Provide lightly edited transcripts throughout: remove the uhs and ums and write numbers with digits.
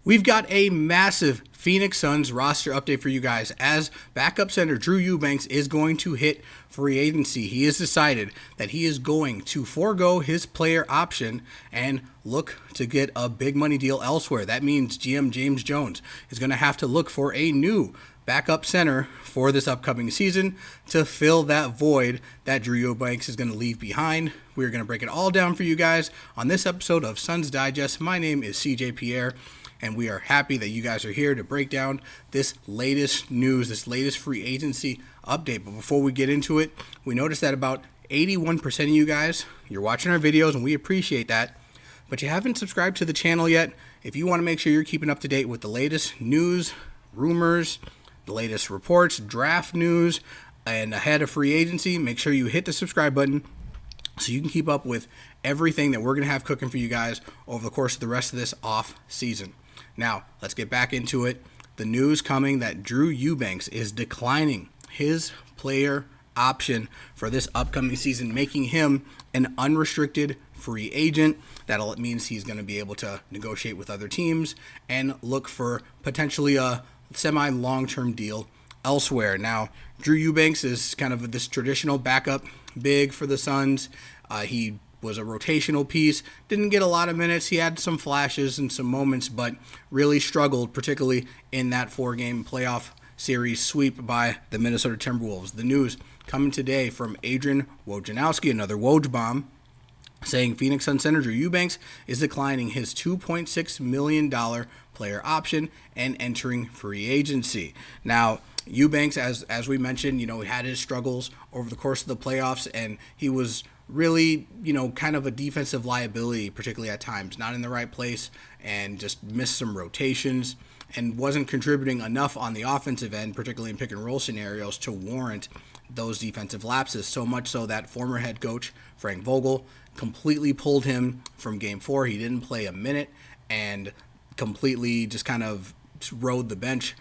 We've got a massive Phoenix Suns roster update for you guys as backup center Drew Eubanks is going to hit free agency. He has decided that he is going to forego his player option and look to get a big money deal elsewhere. That means GM James Jones is going to have to look for a new backup center for this upcoming season to fill that void that Drew Eubanks is going to leave behind. We're going to break it all down for you guys on this episode of Suns Digest. My name is Pierre, and we are happy that you guys are here to break down this latest news, this latest free agency update. But before we get into it, we noticed that about 81% of you guys, you're watching our videos, and we appreciate that, but you haven't subscribed to the channel yet. If you want to make sure you're keeping up to date with the latest news, rumors, the latest reports, draft news, and ahead of free agency, make sure you hit the subscribe button so you can keep up with everything that we're going to have cooking for you guys over the course of the rest of this off season. Now, let's get back into it. The news coming that Drew Eubanks is declining his player option for this upcoming season, making him an unrestricted free agent. That means he's going to be able to negotiate with other teams and look for potentially a semi-long-term deal elsewhere. Now, Drew Eubanks is kind of this traditional backup big for the Suns. He was a rotational piece, didn't get a lot of minutes. He had some flashes and some moments, but really struggled, particularly in that 4-game playoff series sweep by the Minnesota Timberwolves. The news coming today from Adrian Wojnarowski, another Woj bomb, saying Phoenix Suns center Drew Eubanks is declining his $2.6 million player option and entering free agency. Now, Eubanks, as we mentioned, he had his struggles over the course of the playoffs, and he was really, kind of a defensive liability, particularly at times, not in the right place, and just missed some rotations and wasn't contributing enough on the offensive end, particularly in pick and roll scenarios, to warrant those defensive lapses. So much so that former head coach Frank Vogel completely pulled him from Game 4. He didn't play a minute and completely just kind of rode the bench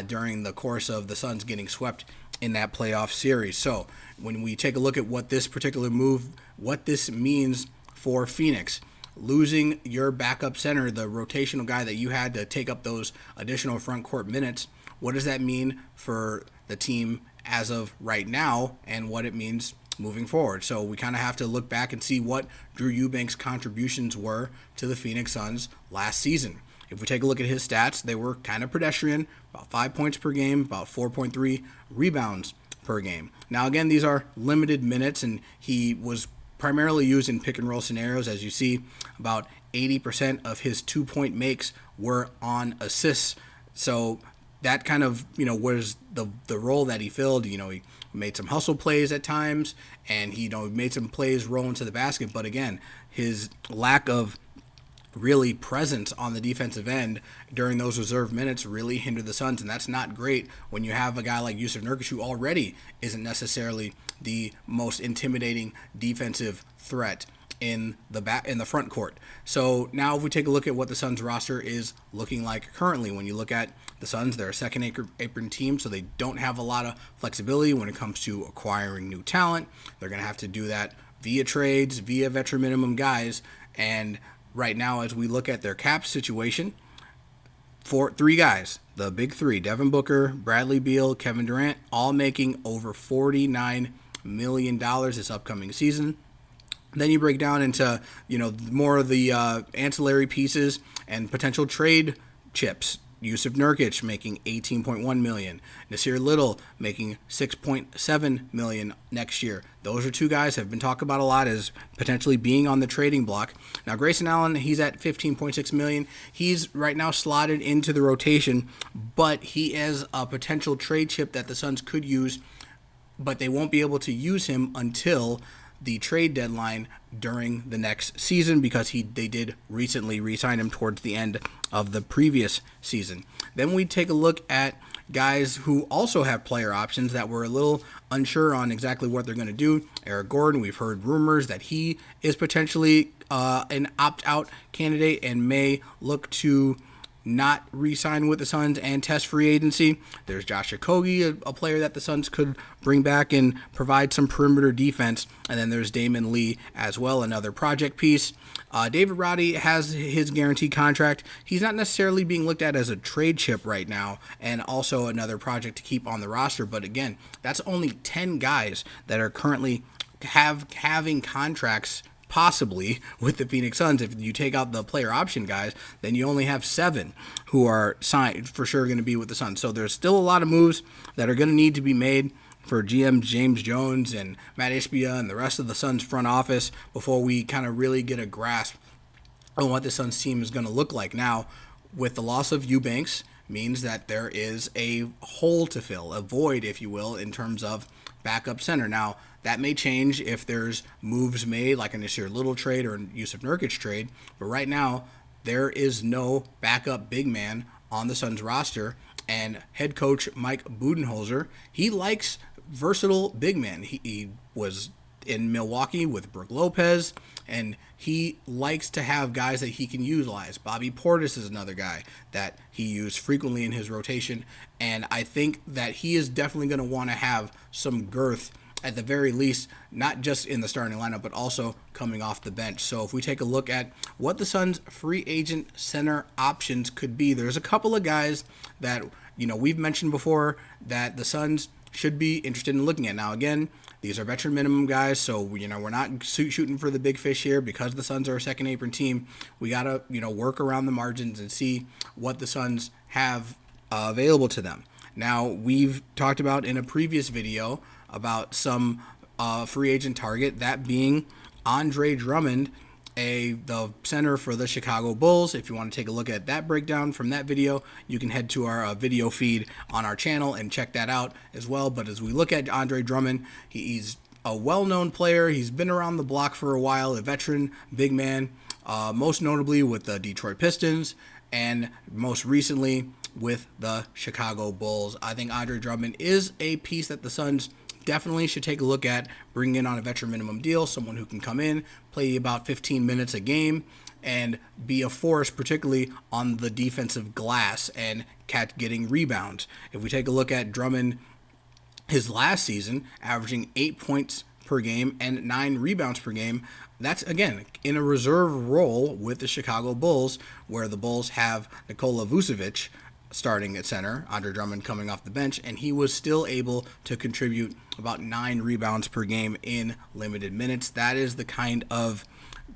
during the course of the Suns getting swept in that playoff series. So when we take a look at what this particular move, what this means for Phoenix, losing your backup center, the rotational guy that you had to take up those additional front court minutes, what does that mean for the team as of right now and what it means moving forward? So we kind of have to look back and see what Drew Eubanks' contributions were to the Phoenix Suns last season. If we take a look at his stats, they were kind of pedestrian, about 5 points per game, about 4.3 rebounds per game. Now, again, these are limited minutes, and he was primarily used in pick and roll scenarios. As you see, about 80% of his 2-point makes were on assists. So that kind of, was the role that he filled. He made some hustle plays at times, and he, made some plays rolling to the basket. But again, his lack of really presence on the defensive end during those reserve minutes really hindered the Suns, and that's not great when you have a guy like Jusuf Nurkic who already isn't necessarily the most intimidating defensive threat in the front court. So now if we take a look at what the Suns roster is looking like currently, when you look at the Suns, they're a second apron team, so they don't have a lot of flexibility when it comes to acquiring new talent. They're going to have to do that via trades, via veteran minimum guys, and right now, as we look at their cap situation, three guys, the big three, Devin Booker, Bradley Beal, Kevin Durant, all making over $49 million this upcoming season. Then you break down into, more of the ancillary pieces and potential trade chips. Jusuf Nurkic making $18.1 million. Nasir Little making $6.7 million next year. Those are two guys have been talked about a lot as potentially being on the trading block. Now, Grayson Allen, he's at $15.6 million. He's right now slotted into the rotation, but he is a potential trade chip that the Suns could use, but they won't be able to use him until the trade deadline during the next season because they did recently re-sign him towards the end of the previous season. Then we take a look at guys who also have player options that we're a little unsure on exactly what they're going to do. Eric Gordon, we've heard rumors that he is potentially an opt-out candidate and may look to not re-sign with the Suns and test free agency. There's Josh Okogie, a player that the Suns could bring back and provide some perimeter defense. And then there's Damon Lee as well, another project piece. David Roddy has his guaranteed contract. He's not necessarily being looked at as a trade chip right now, and also another project to keep on the roster. But again, that's only 10 guys that are currently having contracts possibly with the Phoenix Suns. If you take out the player option guys, then you only have 7 who are signed for sure going to be with the Suns. So there's still a lot of moves that are going to need to be made for GM James Jones and Matt Ishbia and the rest of the Suns front office before we kind of really get a grasp on what the Suns team is going to look like. Now, with the loss of Eubanks, means that there is a hole to fill, a void, if you will, in terms of backup center. Now, that may change if there's moves made, like an Nasir Little trade or a Yusuf Nurkic trade. But right now, there is no backup big man on the Suns roster. And head coach Mike Budenholzer, he likes versatile big men. He was in Milwaukee with Brook Lopez, and he likes to have guys that he can utilize. Bobby Portis is another guy that he used frequently in his rotation. And I think that he is definitely going to want to have some girth at the very least, not just in the starting lineup, but also coming off the bench. So if we take a look at what the Suns' free agent center options could be, there's a couple of guys that, we've mentioned before that the Suns should be interested in looking at. Now, again, these are veteran minimum guys, so, we're not shooting for the big fish here because the Suns are a second apron team. We got to, work around the margins and see what the Suns have available to them. Now, we've talked about in a previous video about some free agent target, that being Andre Drummond, the center for the Chicago Bulls. If you want to take a look at that breakdown from that video, you can head to our video feed on our channel and check that out as well. But as we look at Andre Drummond, he's a well-known player. He's been around the block for a while, a veteran big man, most notably with the Detroit Pistons and most recently with the Chicago Bulls. I think Andre Drummond is a piece that the Suns definitely should take a look at bringing in on a veteran minimum deal, someone who can come in, play about 15 minutes a game, and be a force, particularly on the defensive glass and getting rebounds. If we take a look at Drummond, his last season, averaging 8 points per game and 9 rebounds per game, that's, again, in a reserve role with the Chicago Bulls, where the Bulls have Nikola Vucevic starting at center, Andre Drummond coming off the bench, and he was still able to contribute about 9 rebounds per game in limited minutes. That is the kind of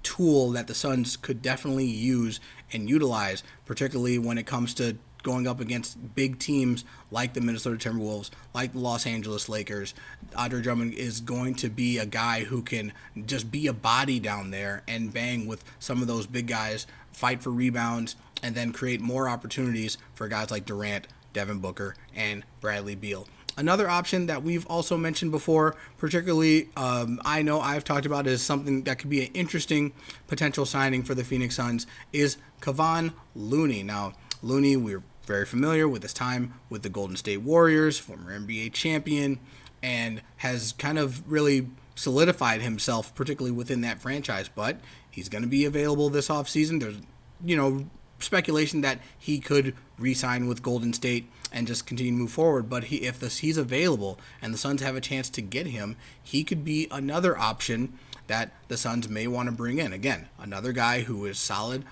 tool that the Suns could definitely use and utilize, particularly when it comes to going up against big teams like the Minnesota Timberwolves, like the Los Angeles Lakers. Andre Drummond is going to be a guy who can just be a body down there and bang with some of those big guys, fight for rebounds, and then create more opportunities for guys like Durant, Devin Booker, and Bradley Beal. Another option that we've also mentioned before, particularly I know I've talked about as something that could be an interesting potential signing for the Phoenix Suns, is Kevon Looney. Now, Looney, we're very familiar with his time with the Golden State Warriors, former NBA champion, and has kind of really solidified himself, particularly within that franchise. But he's going to be available this offseason. There's, speculation that he could re-sign with Golden State and just continue to move forward. But if he's available and the Suns have a chance to get him, he could be another option that the Suns may want to bring in. Again, another guy who is solid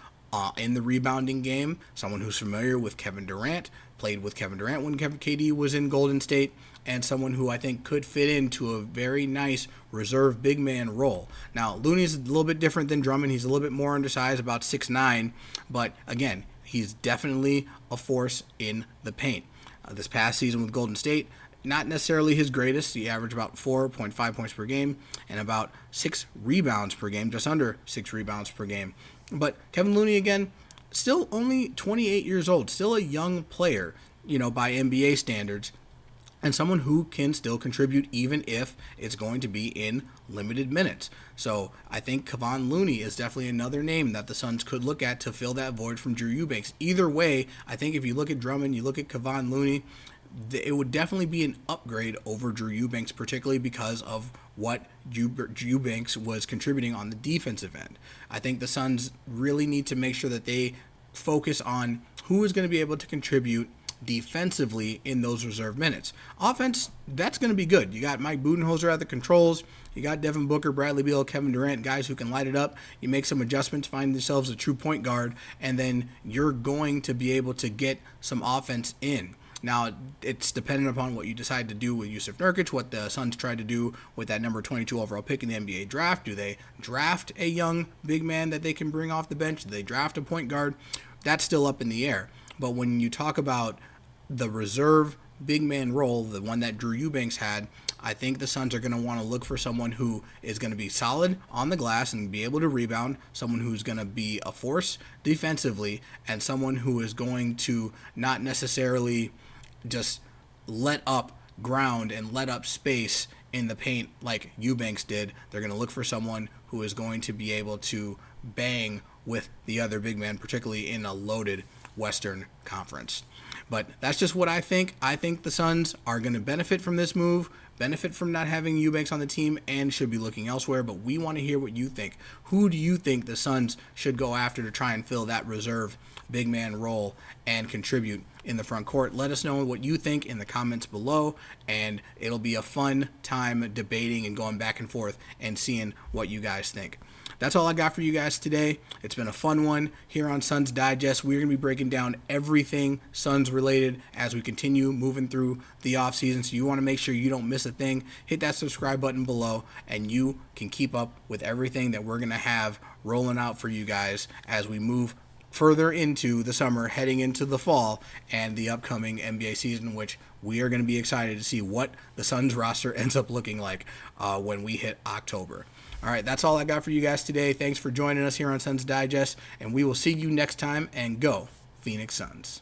in the rebounding game, someone who's familiar with Kevin Durant, played with Kevin Durant when KD was in Golden State, and someone who I think could fit into a very nice reserve big man role. Now, Looney's a little bit different than Drummond. He's a little bit more undersized, about 6'9", but again, he's definitely a force in the paint. This past season with Golden State, not necessarily his greatest. He averaged about 4.5 points per game and about 6 rebounds per game, just under 6 rebounds per game. But Kevin Looney, again, still only 28 years old, still a young player, by NBA standards, and someone who can still contribute even if it's going to be in limited minutes. So I think Kevon Looney is definitely another name that the Suns could look at to fill that void from Drew Eubanks. Either way, I think if you look at Drummond, you look at Kevon Looney, it would definitely be an upgrade over Drew Eubanks, particularly because of what Drew Eubanks was contributing on the defensive end. I think the Suns really need to make sure that they focus on who is going to be able to contribute defensively in those reserve minutes. Offense, that's going to be good. You got Mike Budenholzer at the controls. You got Devin Booker, Bradley Beal, Kevin Durant, guys who can light it up. You make some adjustments, find yourselves a true point guard, and then you're going to be able to get some offense in. Now, it's dependent upon what you decide to do with Yusuf Nurkic, what the Suns try to do with that number 22 overall pick in the NBA draft. Do they draft a young big man that they can bring off the bench? Do they draft a point guard? That's still up in the air. But when you talk about the reserve big man role, the one that Drew Eubanks had, I think the Suns are going to want to look for someone who is going to be solid on the glass and be able to rebound, someone who's going to be a force defensively, and someone who is going to not necessarily just let up ground and let up space in the paint like Eubanks did. They're going to look for someone who is going to be able to bang with the other big man, particularly in a loaded Western Conference. But that's just what I think. I think the Suns are going to benefit from this move, benefit from not having Eubanks on the team, and should be looking elsewhere. But we want to hear what you think. Who do you think the Suns should go after to try and fill that reserve big man role and contribute in the front court? Let us know what you think in the comments below, and it'll be a fun time debating and going back and forth and seeing what you guys think. That's all I got for you guys today. It's been a fun one here on Suns Digest. We're going to be breaking down everything Suns related as we continue moving through the offseason. So you want to make sure you don't miss a thing. Hit that subscribe button below, and you can keep up with everything that we're going to have rolling out for you guys as we move further into the summer, heading into the fall and the upcoming NBA season, which we are going to be excited to see what the Suns roster ends up looking like when we hit October. All right, that's all I got for you guys today. Thanks for joining us here on Suns Digest, and we will see you next time, and go Phoenix Suns.